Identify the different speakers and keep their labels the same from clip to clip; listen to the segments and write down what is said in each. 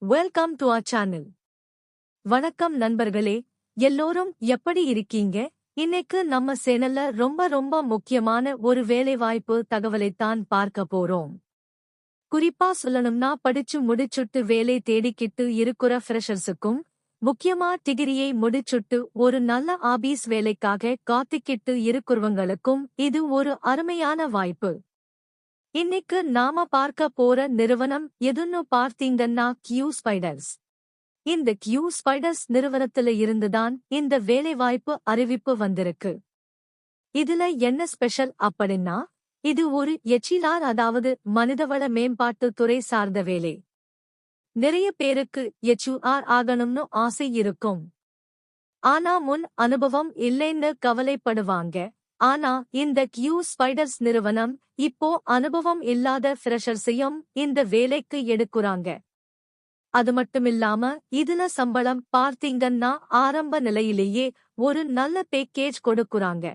Speaker 1: Welcome to our channel. வணக்கம் நண்பர்களே, எல்லோரும் எப்படி இருக்கீங்க? இன்னைக்கு நம்ம சேனல்ல ரொம்ப முக்கியமான ஒரு வேலைவாய்ப்பு தகவலைத்தான் பார்க்க போறோம். குறிப்பா சொல்லணும்னா படிச்சு முடிச்சுட்டு வேலை தேடிக்கிட்டு இருக்கிற ஃப்ரெஷர்ஸுக்கும், முக்கியமா டிகிரியை முடிச்சுட்டு ஒரு நல்ல ஆபீஸ் வேலைக்காக காத்துக்கிட்டு இருக்கிறவங்களுக்கும் இது ஒரு அருமையான வாய்ப்பு. இன்னைக்கு நாம பார்க்க போற நிறுவனம் எதுன்னு பார்த்தீங்கன்னா கியூ ஸ்பைடர்ஸ். இந்த கியூ ஸ்பைடர்ஸ் நிறுவனத்துல இருந்துதான் இந்த வேலைவாய்ப்பு அறிவிப்பு வந்திருக்கு. இதுல என்ன ஸ்பெஷல் அப்படின்னா, இது ஒரு HR அதாவது மனிதவள மேம்பாட்டு துறை சார்ந்த வேலை. நிறைய பேருக்கு HR ஆகணும்னு ஆசை இருக்கும். ஆனா முன் அனுபவம் இல்லைன்னு கவலைப்படுவாங்க. ஆனா இந்த கியூ ஸ்பைடர்ஸ் நிறுவனம் இப்போ அனுபவம் இல்லாத ஃப்ரெஷர்ஸையும் இந்த வேலைக்கு எடுக்குறாங்க. அது மட்டுமில்லாம இதுல சம்பளம் பார்த்தீங்கன்னா ஆரம்ப நிலையிலேயே ஒரு நல்ல பேக்கேஜ் கொடுக்குறாங்க.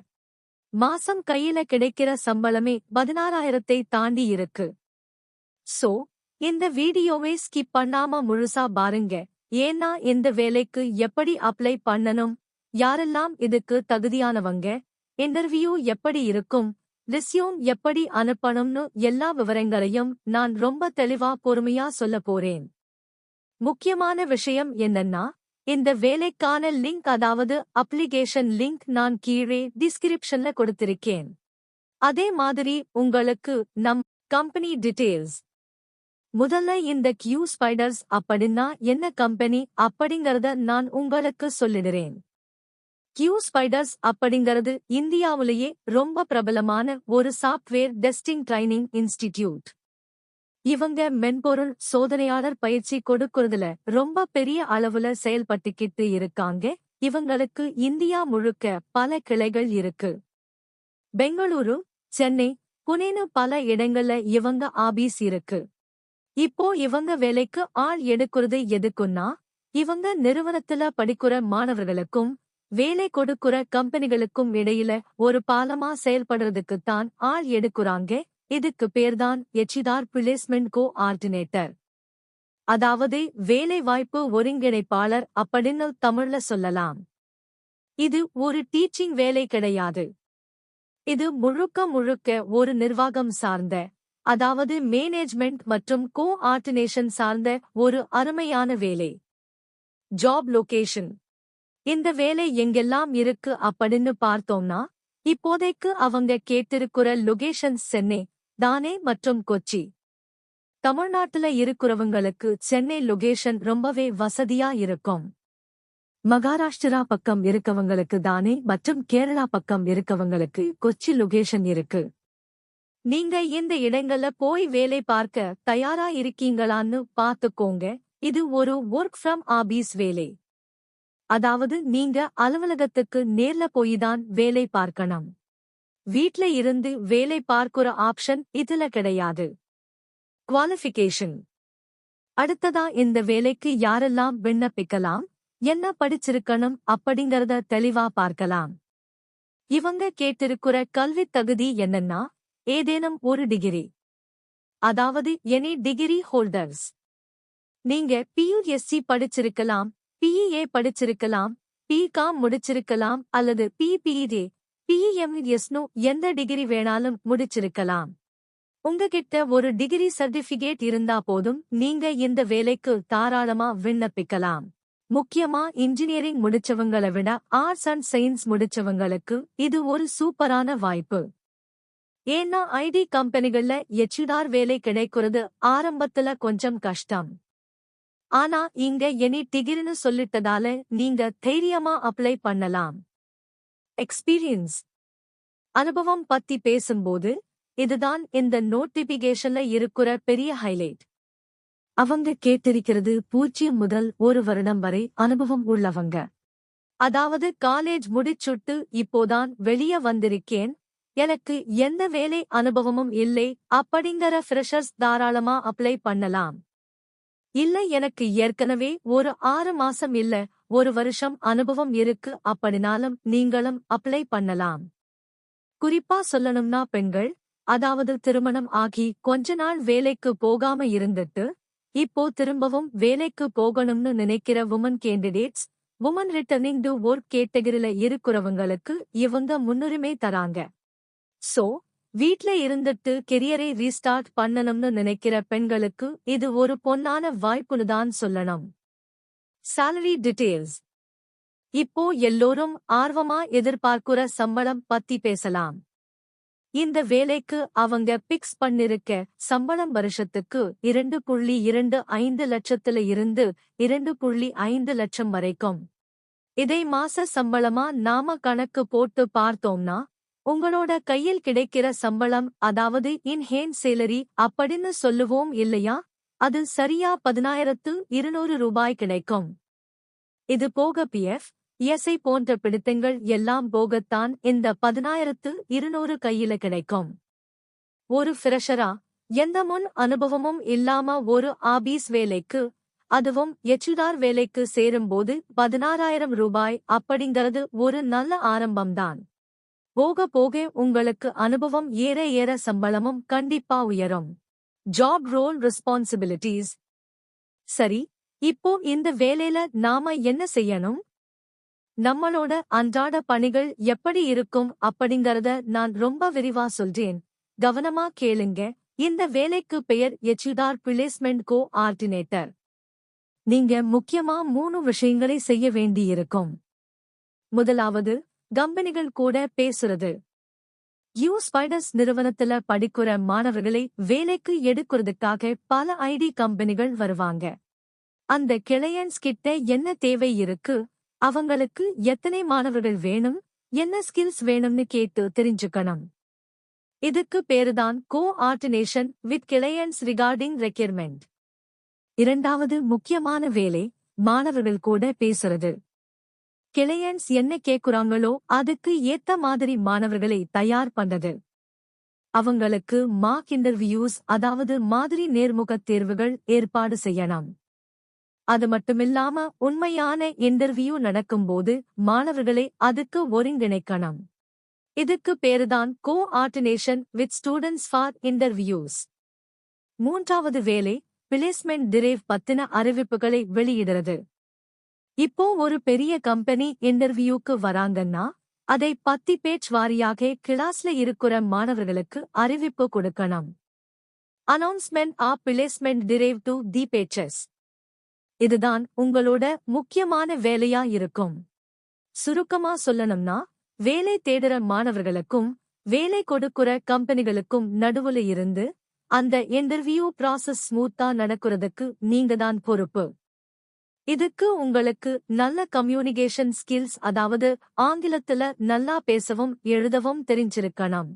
Speaker 1: மாசம் கையில கிடைக்கிற சம்பளமே 16,000 தாண்டி இருக்கு. சோ இந்த வீடியோவை ஸ்கிப் பண்ணாம முழுசா பாருங்க. ஏன்னா இந்த வேலைக்கு எப்படி அப்ளை பண்ணணும், யாரெல்லாம் இதுக்கு தகுதியானவங்க, இன்டர்வியூ எப்படி இருக்கும், ரெஸ்யூம் எப்படி அனுப்பணும்னு எல்லா விவரங்களையும் நான் ரொம்ப தெளிவா பொறுமையா சொல்ல போறேன். முக்கியமான விஷயம் என்னன்னா, இந்த வேலைக்கான லிங்க் அதாவது அப்ளிகேஷன் லிங்க் நான் கீழே டிஸ்கிரிப்ஷன்ல கொடுத்திருக்கேன். அதே மாதிரி உங்களுக்கு நம் கம்பெனி டீடைல்ஸ். முதல்ல இந்த கியூ ஸ்பைடர்ஸ் அப்படின்னா என்ன கம்பெனி அப்படிங்கறத நான் உங்களுக்கு சொல்லிடுறேன். கியூ ஸ்பைடர்ஸ் அப்படிங்கிறது இந்தியாவிலேயே ரொம்ப பிரபலமான ஒரு சாஃப்ட்வேர் டெஸ்டிங் ட்ரைனிங் இன்ஸ்டிடியூட். இவங்க மென்பொருள் சோதனையாளர் பயிற்சி கொடுக்கறதுல ரொம்ப பெரிய அளவுல செயல்பட்டுக்கிட்டு இருக்காங்க. இவங்களுக்கு இந்தியா முழுக்க பல கிளைகள் இருக்கு. பெங்களூரு, சென்னை, புனேன்னு பல இடங்கள்ல இவங்க ஆபீஸ் இருக்கு. இப்போ இவங்க வேலைக்கு ஆள் எடுக்கிறது எதுக்குன்னா, இவங்க நிறுவனத்துல படிக்கிற மாணவர்களுக்கும் வேலை கொடுக்கிற கம்பெனிகளுக்கும் இடையில ஒரு பாலமா செயல்படுறதுக்குத்தான் ஆள் எடுக்குறாங்க. இதுக்கு பேர்தான் HR பிளேஸ்மெண்ட் கோஆர்டினேட்டர். அதாவது வேலை வாய்ப்பு ஒருங்கிணைப்பாளர் அப்படின்னு தமிழ்ல சொல்லலாம். இது ஒரு டீச்சிங் வேலை கிடையாது. இது முழுக்க ஒரு நிர்வாகம் சார்ந்த, அதாவது மேனேஜ்மெண்ட் மற்றும் கோஆர்டினேஷன் சார்ந்த ஒரு அருமையான வேலை. Job location. இந்த வேலை எங்கெல்லாம் இருக்கு அப்படின்னு பார்த்தோம்னா, இப்போதைக்கு அவங்க கேட்டிருக்கிற லொகேஷன் சென்னை, தானே மற்றும் கொச்சி. தமிழ்நாட்டுல இருக்கிறவங்களுக்கு சென்னை லொகேஷன் ரொம்பவே வசதியா இருக்கும். மகாராஷ்டிரா பக்கம் இருக்கவங்களுக்கு தானே மற்றும் கேரளா பக்கம் இருக்கவங்களுக்கு கொச்சி லொகேஷன் இருக்கு. நீங்க இந்த இடங்கள்ல போய் வேலை பார்க்க தயாரா இருக்கீங்களான்னு பார்த்துக்கோங்க. இது ஒரு ஒர்க் ஃப்ரம் ஆபீஸ் வேலை. அதாவது நீங்க அலுவலகத்துக்கு நேர்ல போய்தான் வேலை பார்க்கணும். வீட்ல இருந்து வேலை பார்க்கிற ஆப்ஷன் இதுல கிடையாது. குவாலிஃபிகேஷன். அடுத்ததா இந்த வேலைக்கு யாரெல்லாம் விண்ணப்பிக்கலாம், என்ன படிச்சிருக்கணும் அப்படிங்கறத தெளிவா பார்க்கலாம். இவங்க கேட்டிருக்கிற கல்வித் தகுதி என்னன்னா, ஏதேனும் ஒரு டிகிரி, அதாவது எனி டிகிரி ஹோல்டர்ஸ். நீங்க PUSC படிச்சிருக்கலாம், PEA படிச்சிருக்கலாம், PCOM முடிச்சிருக்கலாம் அல்லது PPED, PEMSனு எந்த டிகிரி வேணாலும் முடிச்சிருக்கலாம். உங்ககிட்ட ஒரு டிகிரி சர்டிபிகேட் இருந்தா போதும் நீங்க இந்த வேலைக்கு தாராளமா விண்ணப்பிக்கலாம். முக்கியமா இன்ஜினியரிங் முடிச்சவங்கள விட ஆர்ட்ஸ் அண்ட் சயின்ஸ் முடிச்சவங்களுக்கு இது ஒரு சூப்பரான வாய்ப்பு. ஏன்னா ஐடி கம்பெனிகள்ல HR வேலை கிடைக்கிறது ஆரம்பத்துல கொஞ்சம் கஷ்டம். ஆனா இங்க எனி டிகிரின்னு சொல்லிட்டதால நீங்க தைரியமா அப்ளை பண்ணலாம். எக்ஸ்பீரியன்ஸ். அனுபவம் பத்தி பேசும்போது இதுதான் இந்த நோட்டிபிகேஷன்ல இருக்கிற பெரிய ஹைலைட். அவங்க கேட்டிருக்கிறது 0 முதல் 1 வருடம் வரை அனுபவம் உள்ளவங்க. அதாவது காலேஜ் முடிச்சுட்டு இப்போதான் வெளிய வந்திருக்கேன், எனக்கு எந்த வேலை அனுபவமும் இல்லை அப்படிங்கிற ஃப்ரெஷர்ஸ் தாராளமா அப்ளை பண்ணலாம். இல்ல எனக்கு ஏற்கனவே ஒரு 6 மாசம் இல்ல 1 வருஷம் அனுபவம் இருக்கு அப்படினாலும் நீங்களும் அப்ளை பண்ணலாம். குறிப்பா சொல்லணும்னா பெண்கள், அதாவது திருமணம் ஆகி கொஞ்ச நாள் வேலைக்கு போகாம இருந்துட்டு இப்போ திரும்பவும் வேலைக்கு போகணும்னு நினைக்கிற woman candidates, woman returning to work கேட்டகரில இருக்கிறவங்களுக்கு இவங்க முன்னுரிமை தராங்க. சோ, வீட்ல இருந்துட்டு கெரியரை ரீஸ்டார்ட் பண்ணணும்னு நினைக்கிற பெண்களுக்கு இது ஒரு பொன்னான வாய்ப்புன்னு தான் சொல்லணும். salary details. இப்போ எல்லோரும் ஆர்வமா எதிர்பார்க்கிற சம்பளம் பத்தி பேசலாம். இந்த வேலைக்கு அவங்க பிக்ஸ் பண்ணிருக்க சம்பளம் வருஷத்துக்கு 2.25 லட்சத்துல இருந்து 2.5 லட்சம் வரைக்கும். இதை மாச சம்பளமா நாம கணக்கு போட்டு பார்த்தோம்னா, உங்களோட கையில் கிடைக்கிற சம்பளம், அதாவது இன் ஹேண்ட் சேலரி அப்படின்னு சொல்லுவோம் இல்லையா, அது சரியா 10,200 ரூபாய் கிடைக்கும். இது போக பிஎஃப், இஎஸ்ஐ போன்ற பிடித்தங்கள் எல்லாம் போகத்தான் இந்த 10,200 கையில கிடைக்கும். ஒரு ஃப்ரெஷரா, எந்த முன் அனுபவமும் இல்லாம ஒரு ஆபீஸ் வேலைக்கு, அதுவும் எச்ஆர் வேலைக்கு சேரும்போது 16,000 ரூபாய் அப்படிங்கிறது ஒரு நல்ல ஆரம்பம்தான். போக போக உங்களுக்கு அனுபவம் ஏற ஏற சம்பளமும் கண்டிப்பா உயரும். Job role responsibilities. சரி, இப்போ இந்த வேலையில நாம என்ன செய்யணும்? நம்மளோட அன்றாட பணிகள் எப்படி இருக்கும் அப்படிங்கறத நான் ரொம்ப விரிவா சொல்றேன். கவனமா கேளுங்க. இந்த வேலைக்கு பெயர் எச்ஆர் பிளேஸ்மெண்ட் கோஆர்டினேட்டர். நீங்க முக்கியமா 3 விஷயங்களை செய்ய வேண்டியிருக்கும். முதலாவது, கம்பெனிகள் கூட பேசுறது. ஸ்பைடர்ஸ் நிறுவனத்துல படிக்கிற மாணவர்களை வேலைக்கு எடுக்கிறதுக்காக பல ஐடி கம்பெனிகள் வருவாங்க. அந்த கிளையன்ஸ் கிட்ட என்ன தேவை இருக்கு, அவங்களுக்கு எத்தனை மாணவர்கள் வேணும், என்ன ஸ்கில்ஸ் வேணும்னு கேட்டு தெரிஞ்சுக்கணும். இதுக்கு பேருதான் coordination with clients regarding requirement. இரண்டாவது முக்கியமான வேலை, மாணவர்கள் கூட பேசுறது. கிளையன்ஸ் என்ன கேக்குறாங்களோ அதுக்கு ஏத்த மாதிரி மாணவர்களை தயார் பண்றது. அவங்களுக்கு மார்க் இன்டர்வியூஸ், அதாவது மாதிரி நேர்முகத் தேர்வுகள் ஏற்பாடு செய்யணும். அது மட்டுமில்லாம உண்மையான இன்டர்வியூ நடக்கும்போது மாணவர்களை அதுக்கு ஒருங்கிணைக்கணும். இதுக்கு பேருதான் coordination with students for interviews. மூன்றாவது வேலை, பிளேஸ்மெண்ட் டிரைவ் பத்தின அறிவிப்புகளை வெளியிடுறது. இப்போ ஒரு பெரிய கம்பெனி இன்டர்வியூக்கு வராங்கன்னா, அதை 10 பேஜ் வாரியாக கிளாஸ்ல இருக்கிற மாணவர்களுக்கு அறிவிப்பு கொடுக்கணும். Announcement of placement drive to the batches. இதுதான் உங்களோட முக்கியமான வேலையா இருக்கும். சுருக்கமா சொல்லணும்னா, வேலை தேடுற மாணவர்களுக்கும் வேலை கொடுக்கிற கம்பெனிகளுக்கும் நடுவுல இருந்து அந்த இன்டர்வியூ ப்ராசஸ் ஸ்மூத்தா நடக்கிறதுக்கு நீங்க தான் பொறுப்பு. இதுக்கு உங்களுக்கு நல்ல கம்யூனிகேஷன் ஸ்கில்ஸ், அதாவது ஆங்கிலத்துல நல்லா பேசவும் எழுதவும் தெரிஞ்சிருக்கணும்.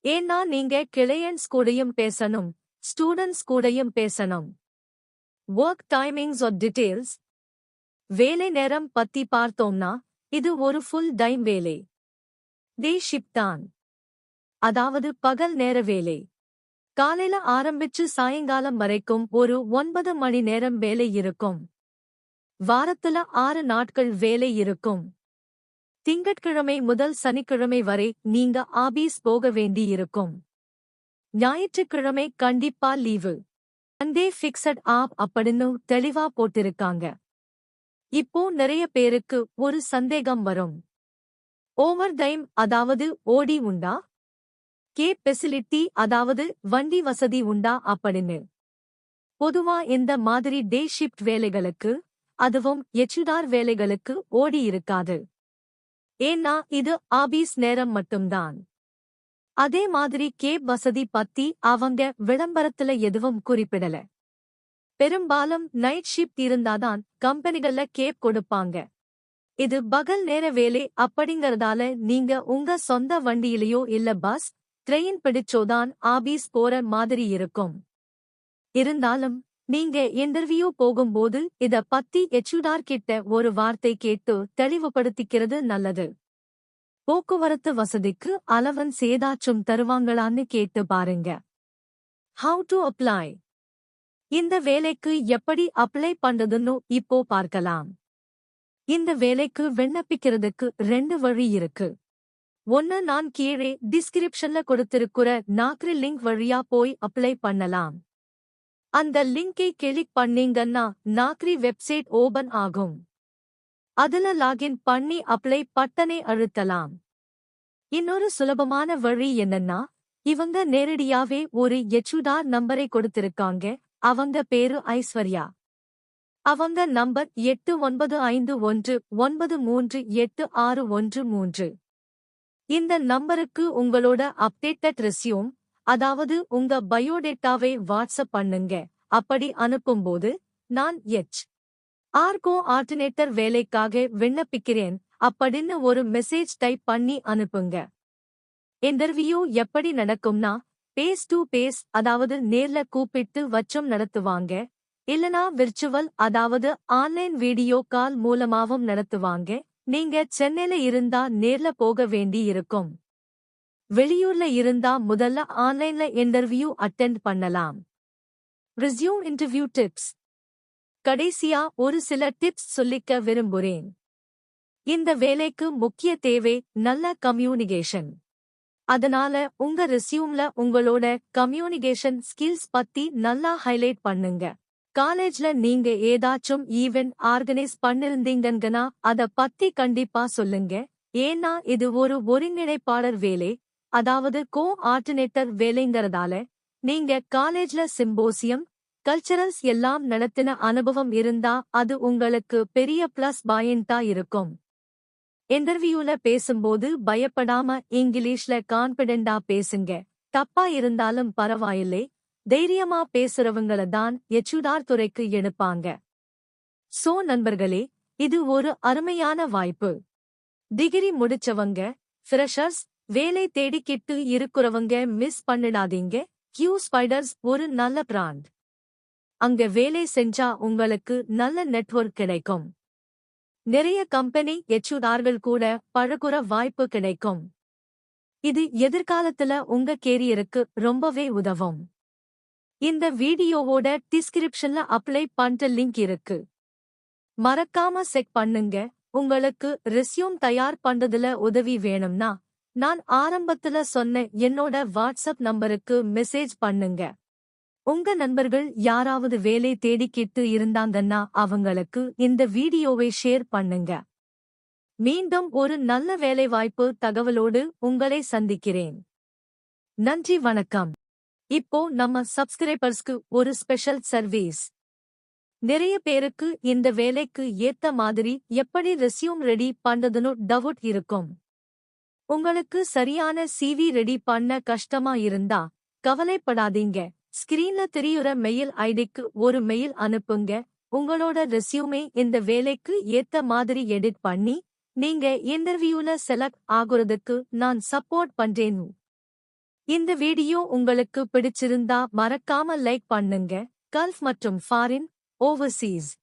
Speaker 1: ஏன்னா நீங்க கிளையன்ட்ஸ் கூடயும் பேசணும், ஸ்டூடெண்ட்ஸ் கூடயும் பேசணும். Work timings or details. வேலை நேரம் பத்தி பார்த்தோம்னா, இது ஒரு ஃபுல் டைம் வேலை. டே ஷிஃப்ட் தான், அதாவது பகல் நேர வேலை. காலையில ஆரம்பிச்சு சாயங்காலம் வரைக்கும் ஒரு 9 மணி நேரம் வேலை இருக்கும். வாரத்துல 6 நாட்கள் வேலை இருக்கும். திங்கட்கிழமை முதல் சனிக்கிழமை வரை நீங்க ஆபீஸ் போக வேண்டியிருக்கும். ஞாயிற்றுக்கிழமை கண்டிப்பா லீவு. சண்டே ஃபிக்ஸட் ஆப் அப்படின்னு தெளிவா போட்டிருக்காங்க. இப்போ நிறைய பேருக்கு ஒரு சந்தேகம் வரும். ஓவர் டைம், அதாவது ஓடி உண்டா? கேப் ஃபெசிலிட்டி, அதாவது வண்டி வசதி உண்டா அப்படின்னு. பொதுவா இந்த மாதிரி டே ஷிஃப்ட் வேலைகளுக்கு, அதுவும் எச்ஆர் வேலைகளுக்கு ஓடி இருக்காது. ஏன்னா இது ஆபீஸ் நேரம் மட்டும்தான். அதே மாதிரி கேப் வசதி பத்தி அவங்க விளம்பரத்துல எதுவும் குறிப்பிடல. பெரும்பாலும் நைட் ஷிஃப்ட் இருந்தாதான் கம்பெனிகள்ல கேப் கொடுப்பாங்க. இது பகல் நேர வேலை அப்படிங்கறதால நீங்க உங்க சொந்த வண்டியிலேயோ இல்ல பஸ், ட்ரெயின் பிடிச்சோதான் ஆபீஸ் போற மாதிரி இருக்கும். இருந்தாலும் நீங்க இன்டர்வியூ போகும்போது இத பத்தி எச்ஆர் கிட்ட ஒரு வார்த்தை கேட்டு தெளிவுபடுத்திக்கிறது நல்லது. போக்குவரத்து வசதிக்கு அலவன்ஸ் ஏதாச்சும் தருவாங்களான்னு கேட்டு பாருங்க. How to apply. இந்த வேலைக்கு எப்படி அப்ளை பண்றதுன்னு இப்போ பார்க்கலாம். இந்த வேலைக்கு விண்ணப்பிக்கிறதுக்கு 2 வழி இருக்கு. ஒன்னு, நான் கீழே டிஸ்கிரிப்ஷன்ல கொடுத்திருக்கிற நாக்ரி லிங்க் வழியா போய் அப்ளை பண்ணலாம். அந்த லிங்கை கிளிக் பண்ணீங்கன்னா நாக்ரி வெப்சைட் ஓபன் ஆகும். அதுல லாகின் பண்ணி அப்ளை பட்டனை அழுத்தலாம். இன்னொரு சுலபமான வழி என்னன்னா, இவங்க நேரடியாவே ஒரு HR நம்பரை கொடுத்திருக்காங்க. அவங்க பேரு ஐஸ்வர்யா. அவங்க நம்பர் 8951938613. இந்த நம்பருக்கு உங்களோட அப்டேட்டட் ரெஸ்யூம், அதாவது உங்க பயோடேட்டாவை வாட்ஸ்அப் பண்ணுங்க. அப்படி அனுப்பும்போது, நான் HR வேலைக்காக விண்ணப்பிக்கிறேன் அப்படின்னு ஒரு மெசேஜ் டைப் பண்ணி அனுப்புங்க. இன்டர்வியூ எப்படி நடக்கும்னா, பேஸ் டு பேஸ், அதாவது நேர்ல கூப்பிட்டு வச்சும் நடத்துவாங்க. இல்லனா விர்ச்சுவல், அதாவது ஆன்லைன் வீடியோ கால் மூலமாவும் நடத்துவாங்க. நீங்க சென்னையில இருந்தா நேர்ல போக வேண்டி இருக்கும். வெளியூர்ல இருந்தா முதல்ல ஆன்லைன்ல இன்டர்வியூ அட்டெண்ட் பண்ணலாம். Resume interview tips. கடைசியா ஒரு சில டிப்ஸ் சொல்லிக்க விரும்புறேன். இந்த வேலைக்கு முக்கிய தேவை நல்ல கம்யூனிகேஷன். அதனால உங்க ரெஸ்யூம்ல உங்களோட கம்யூனிகேஷன் ஸ்கில்ஸ் பத்தி நல்லா ஹைலைட் பண்ணுங்க. காலேஜ்ல நீங்க ஏதாச்சும் ஈவென்ட் ஆர்கனைஸ் பண்ணிருந்தீங்கன்னா அத பத்தி கண்டிப்பா சொல்லுங்க. ஏன்னா இது ஒரு ஒருங்கிணைப்பாளர் வேலை, அதாவது கோஆர்டினேட்டர் வேலைங்கறதால நீங்க காலேஜ்ல சிம்போசியம், கல்ச்சரல்ஸ் எல்லாம் நடத்தின அனுபவம் இருந்தா அது உங்களுக்கு பெரிய பிளஸ் பாயிண்டா இருக்கும். இன்டர்வியூல பேசும்போது பயப்படாம இங்கிலீஷ்ல கான்பிடென்டா பேசுங்க. தப்பா இருந்தாலும் பரவாயில்லை, தைரியமா பேசுறவங்கள தான் HR துறைக்கு எடுப்பாங்க. சோ நண்பர்களே, இது ஒரு அருமையான வாய்ப்பு. டிகிரி முடிச்சவங்க, ஃப்ரெஷர்ஸ், வேலை தேடிக்கிட்டு இருக்குறவங்க மிஸ் பண்ணிடாதீங்க. ஸ்பைடர்ஸ் ஒரு நல்ல பிராண்ட். அங்க வேலை செஞ்சா உங்களுக்கு நல்ல நெட்வொர்க் கிடைக்கும். நிறைய கம்பெனி HR கூட பழகுற வாய்ப்பு கிடைக்கும். இது எதிர்காலத்துல உங்க கேரியருக்கு ரொம்பவே உதவும். இந்த வீடியோவோட டிஸ்கிரிப்ஷன்ல அப்ளை பண்ற லிங்க் இருக்கு. மறக்காம செக் பண்ணுங்க. உங்களுக்கு ரெஸ்யூம் தயார் பண்றதுல உதவி வேணும்னா, நான் ஆரம்பத்துல சொன்ன என்னோட வாட்ஸ்அப் நம்பருக்கு மெசேஜ் பண்ணுங்க. உங்க நண்பர்கள் யாராவது வேலை தேடிக்கிட்டு இருந்தாங்கன்னா அவங்களுக்கு இந்த வீடியோவை ஷேர் பண்ணுங்க. மீண்டும் ஒரு நல்ல வேலைவாய்ப்பு தகவலோடு உங்களை சந்திக்கிறேன். நன்றி, வணக்கம். இப்போ நம்ம சப்ஸ்கிரைபர்ஸ்க்கு ஒரு ஸ்பெஷல் சர்வீஸ். நிறைய பேருக்கு இந்த வேலைக்கு ஏத்த மாதிரி எப்படி ரெஸ்யூம் ரெடி பண்றதுன்னு டவுட் இருக்கும். உங்களுக்கு சரியான CV ரெடி பண்ண கஷ்டமா இருந்தா கவலைப்படாதீங்க. ஸ்கிரீன்ல தெரியுற மெயில் ஐடிக்கு ஒரு மெயில் அனுப்புங்க. உங்களோட ரெஸ்யூமே இந்த வேலைக்கு ஏத்த மாதிரி எடிட் பண்ணி நீங்க இன்டர்வியூல செலக்ட் ஆகுறதுக்கு நான் சப்போர்ட் பண்றேன். இந்த வீடியோ உங்களுக்கு பிடிச்சிருந்தா மறக்காம லைக் பண்ணுங்க. கல்ஃப் மற்றும் ஃபாரின், ஓவர்சீஸ்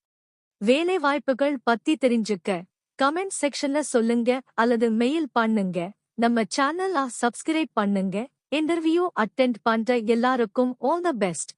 Speaker 1: வேலை வாய்ப்புகள் பத்தி தெரிஞ்சுக்க கமெண்ட் செக்ஷன்ல சொல்லுங்க அல்லது மெயில் பண்ணுங்க. நம்ம சேனலை சப்ஸ்கிரைப் பண்ணுங்க. இன்டர்வியூ அட்டெண்ட் பண்ற எல்லாருக்கும் ஆல் தி பெஸ்ட்.